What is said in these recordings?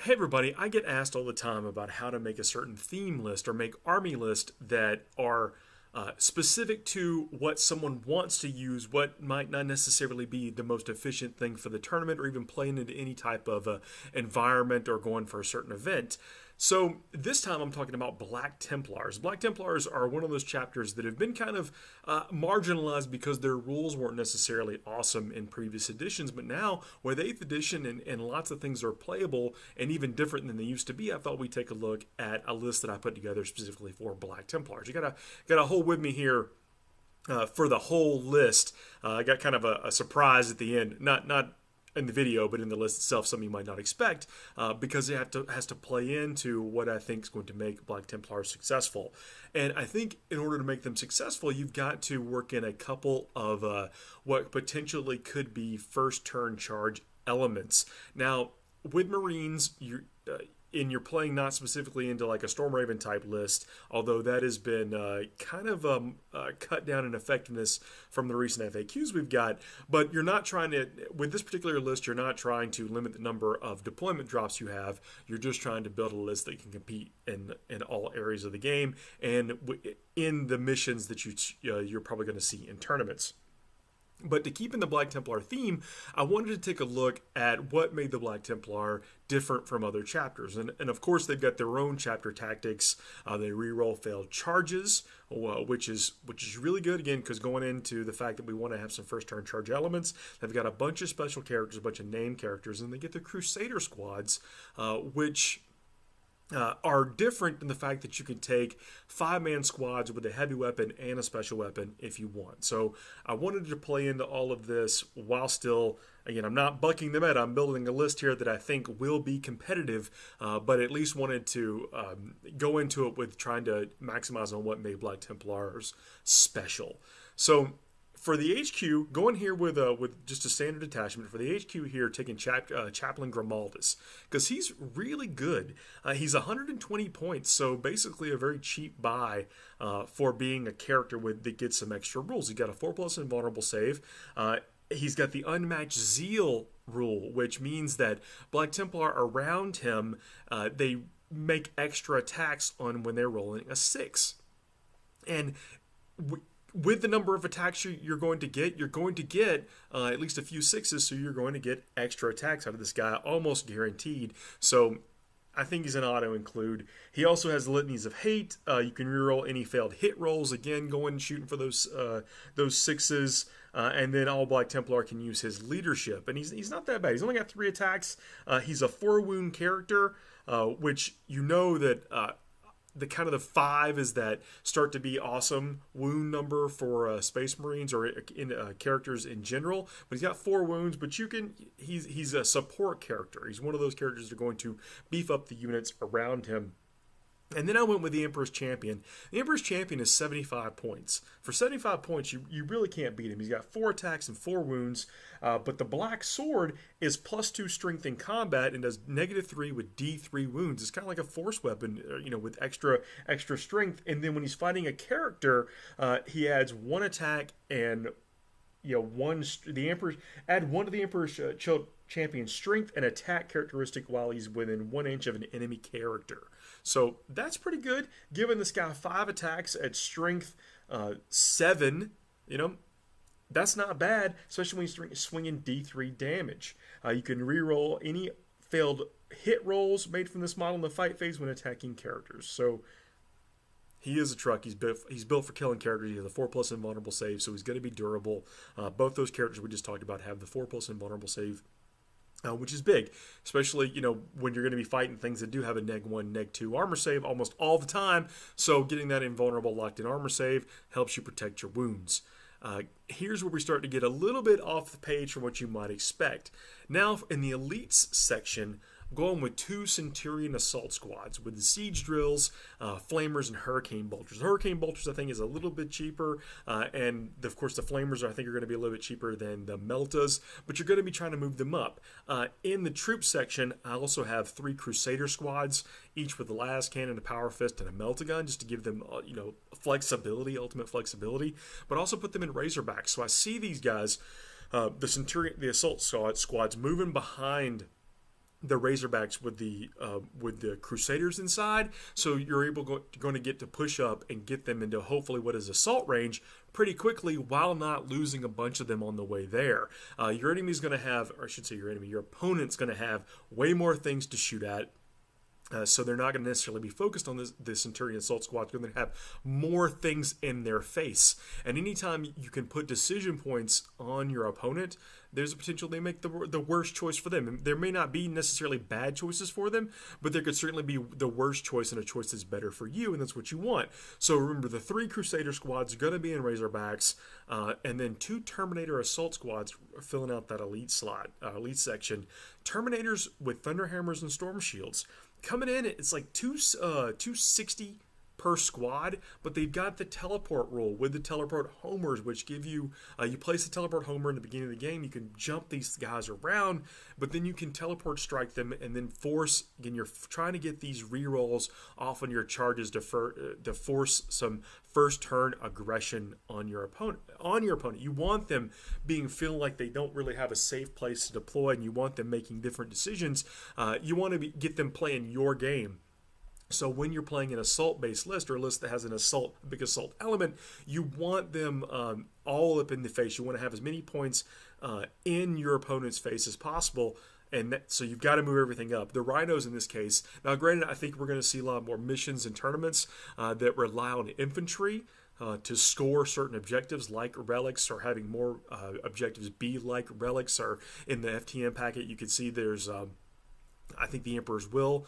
Hey everybody, I get asked all the time about how to make a certain theme list or make army lists that are specific to what someone wants to use, what might not necessarily be the most efficient thing for the tournament or even playing into any type of environment or going for a certain event. So this time I'm talking about Black Templars. Black Templars are one of those chapters that have been kind of marginalized because their rules weren't necessarily awesome in previous editions, but now with 8th edition and lots of things are playable and even different than they used to be, I thought we'd take a look at a list that I put together specifically for Black Templars. You gotta hold with me here for the whole list. I got kind of a surprise at the end, not in the video, but in the list itself, something you might not expect, because it has to play into what I think is going to make Black Templars successful. And I think in order to make them successful, you've got to work in a couple of what potentially could be first turn charge elements. Now, with Marines, you're playing not specifically into like a Stormraven type list, although that has been kind of cut down in effectiveness from the recent FAQs we've got. But you're not trying to, with this particular list, you're not trying to limit the number of deployment drops you have. You're just trying to build a list that can compete in all areas of the game and in the missions that you're probably going to see in tournaments. But to keep in the Black Templar theme, I wanted to take a look at what made the Black Templar different from other chapters. And of course, they've got their own chapter tactics. They reroll failed charges, which is really good, again, because going into the fact that we want to have some first turn charge elements, they've got a bunch of special characters, a bunch of named characters, and they get the Crusader Squads, which are different in the fact that you can take 5-man squads with a heavy weapon and a special weapon if you want. So I wanted to play into all of this while still, again, I'm not bucking the meta. I'm building a list here that I think will be competitive, but at least wanted to go into it with trying to maximize on what made Black Templars special. So for the HQ, going here with just a standard detachment. For the HQ here, taking Chaplain Grimaldus, because he's really good. He's 120 points, so basically a very cheap buy for being a character that gets some extra rules. He's got a 4+ invulnerable save. He's got the unmatched zeal rule, which means that Black Templar around him, they make extra attacks on when they're rolling a 6. And with the number of attacks you're going to get at least a few 6s, so you're going to get extra attacks out of this guy, almost guaranteed. So I think he's an auto include. He also has litanies of hate. You can reroll any failed hit rolls. Again, going and shooting for those 6s. And then all Black Templar can use his leadership. And he's not that bad. He's only got 3 attacks. He's a 4-wound character, which you know that the kind of the 5 is that start to be awesome wound number for Space Marines or in characters in general. But he's got 4 wounds, but he's a support character. He's one of those characters that are going to beef up the units around him. And then I went with the Emperor's Champion. The Emperor's Champion is 75 points. For 75 points, you really can't beat him. He's got 4 attacks and 4 wounds. But the Black Sword is +2 strength in combat and does -3 with D3 wounds. It's kind of like a force weapon, with extra strength. And then when he's fighting a character, he adds 1 attack and one to the Emperor's Champion strength and attack characteristic while he's within 1 inch of an enemy character. So that's pretty good. Giving this guy 5 attacks at strength 7, that's not bad, especially when he's swinging D3 damage. You can reroll any failed hit rolls made from this model in the fight phase when attacking characters. So he is a truck. He's built for killing characters. He has a 4+ invulnerable save, so he's going to be durable. Both those characters we just talked about have the 4+ invulnerable save, which is big, especially when you're going to be fighting things that do have a -1, -2 armor save almost all the time. So getting that invulnerable locked-in armor save helps you protect your wounds. Here's where we start to get a little bit off the page from what you might expect. Now, in the elites section, going with 2 Centurion assault squads with the siege drills, flamers, and hurricane bolters. Hurricane bolters, I think, is a little bit cheaper, and of course the flamers, I think, are going to be a little bit cheaper than the Meltas, but you're going to be trying to move them up. In the troop section, I also have 3 Crusader squads, each with a las cannon, a power fist, and a Melta gun, just to give them, flexibility, ultimate flexibility, but also put them in Razorback. So I see these guys, the Centurion, the assault squads moving behind the Razorbacks with the Crusaders inside, so you're going to get to push up and get them into hopefully what is assault range pretty quickly while not losing a bunch of them on the way there. Your enemy's going to have, or I should say your opponent's going to have way more things to shoot at. So they're not going to necessarily be focused on the Centurion Assault Squad. They're going to have more things in their face. And anytime you can put decision points on your opponent, there's a potential they make the worst choice for them. And there may not be necessarily bad choices for them, but there could certainly be the worst choice and a choice that's better for you, and that's what you want. So remember, the 3 Crusader Squads are going to be in Razorbacks, and then 2 Terminator Assault Squads filling out that elite slot, elite section. Terminators with Thunderhammers and Storm Shields. Coming in, it's like 260 per squad, but they've got the teleport rule with the teleport homers, which give you, you place the teleport homer in the beginning of the game, you can jump these guys around, but then you can teleport strike them and then force, again, you're trying to get these rerolls off on your charges to force some first turn aggression on your opponent. You want them feeling like they don't really have a safe place to deploy, and you want them making different decisions. You want to get them playing your game. So when you're playing an assault-based list, or a list that has a big assault element, you want them all up in the face. You want to have as many points in your opponent's face as possible, and so you've got to move everything up. The Rhinos in this case, now granted, I think we're going to see a lot more missions and tournaments that rely on infantry to score certain objectives like relics, or having more objectives be like relics. Or in the FTM packet, you can see there's I think the Emperor's Will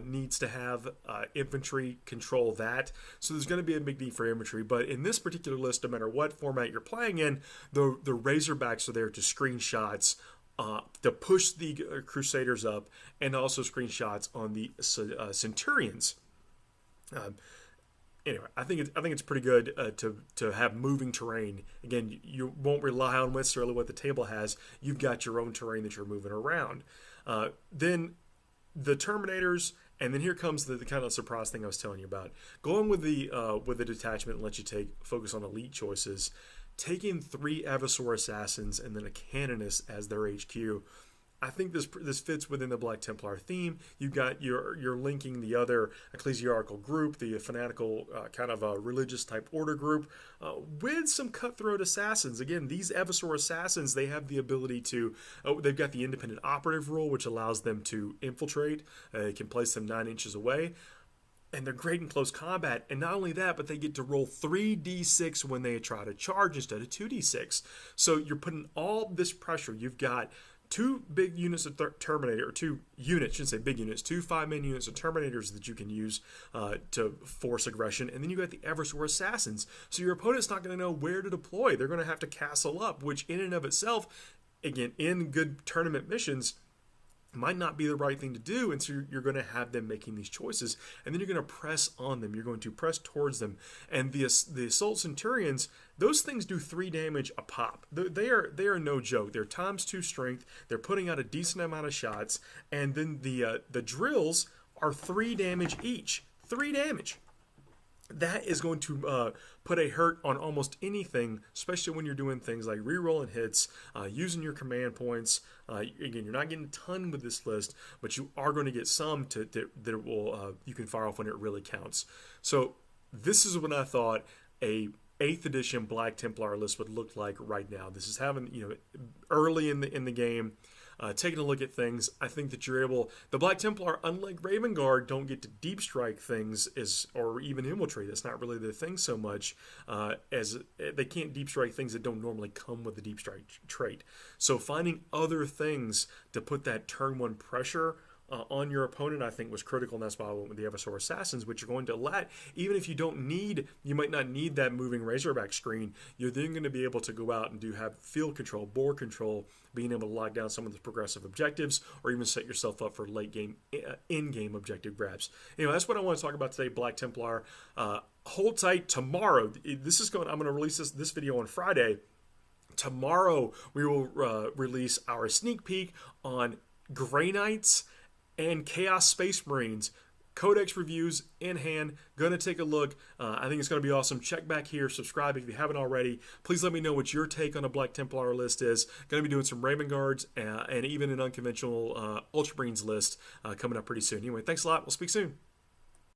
needs to have infantry control that. So there's going to be a big need for infantry. But in this particular list, no matter what format you're playing in, the Razorbacks are there to screenshots, to push the Crusaders up, and also screenshots on the Centurions. Anyway, I think it's pretty good to have moving terrain. Again, you won't rely on necessarily what the table has. You've got your own terrain that you're moving around. Then the Terminators, and then here comes the kind of surprise thing I was telling you about. Going with the detachment and let you focus on elite choices. Taking 3 Eversor assassins and then a canonist as their HQ. I think this fits within the Black Templar theme. You're linking the other ecclesiarchal group, the fanatical kind of a religious type order group, with some cutthroat assassins. Again, these Eversor assassins, they have the ability to. They've got the independent operative rule, which allows them to infiltrate. They can place them 9 inches away. And they're great in close combat. And not only that, but they get to roll 3d6 when they try to charge instead of 2d6. So you're putting all this pressure. You've got 2 big units of Terminator, or 2 units, I shouldn't say big units, 2 5-man units of Terminators that you can use to force aggression. And then you got the Eversor assassins. So your opponent's not going to know where to deploy. They're going to have to castle up, which in and of itself, again, in good tournament missions, might not be the right thing to do, and so you're going to have them making these choices, and then you're going to press on them. You're going to press towards them, and the Assault Centurions, those things do 3 damage a pop. They are no joke. They're ×2 strength. They're putting out a decent amount of shots, and then the drills are 3 damage each. 3 damage. That is going to put a hurt on almost anything, especially when you're doing things like re-rolling hits, using your command points. Again, you're not getting a ton with this list, but you are going to get some that will you can fire off when it really counts. So this is what I thought a 8th edition Black Templar list would look like right now. This is having, early in the game. Taking a look at things, I think that you're able. The Black Templar, unlike Raven Guard, don't get to deep strike things or even infiltrate. That's not really their thing so much, as they can't deep strike things that don't normally come with the deep strike trait. So finding other things to put that turn 1 pressure on your opponent, I think, was critical, and that's why I went with the Eversor Assassins, which are going to let, even if you might not need that moving Razorback screen, you're then going to be able to go out and have field control, board control, being able to lock down some of the progressive objectives, or even set yourself up for late game, in-game objective grabs. Anyway, that's what I want to talk about today, Black Templar. Hold tight. Tomorrow, I'm going to release this video on Friday. Tomorrow, we will release our sneak peek on Grey Knights and Chaos Space Marines Codex reviews in hand. Going to take a look. I think it's going to be awesome. Check back here. Subscribe if you haven't already. Please let me know what your take on a Black Templar list is. Going to be doing some Raven Guards and even an unconventional Ultramarines list coming up pretty soon. Anyway, thanks a lot. We'll speak soon.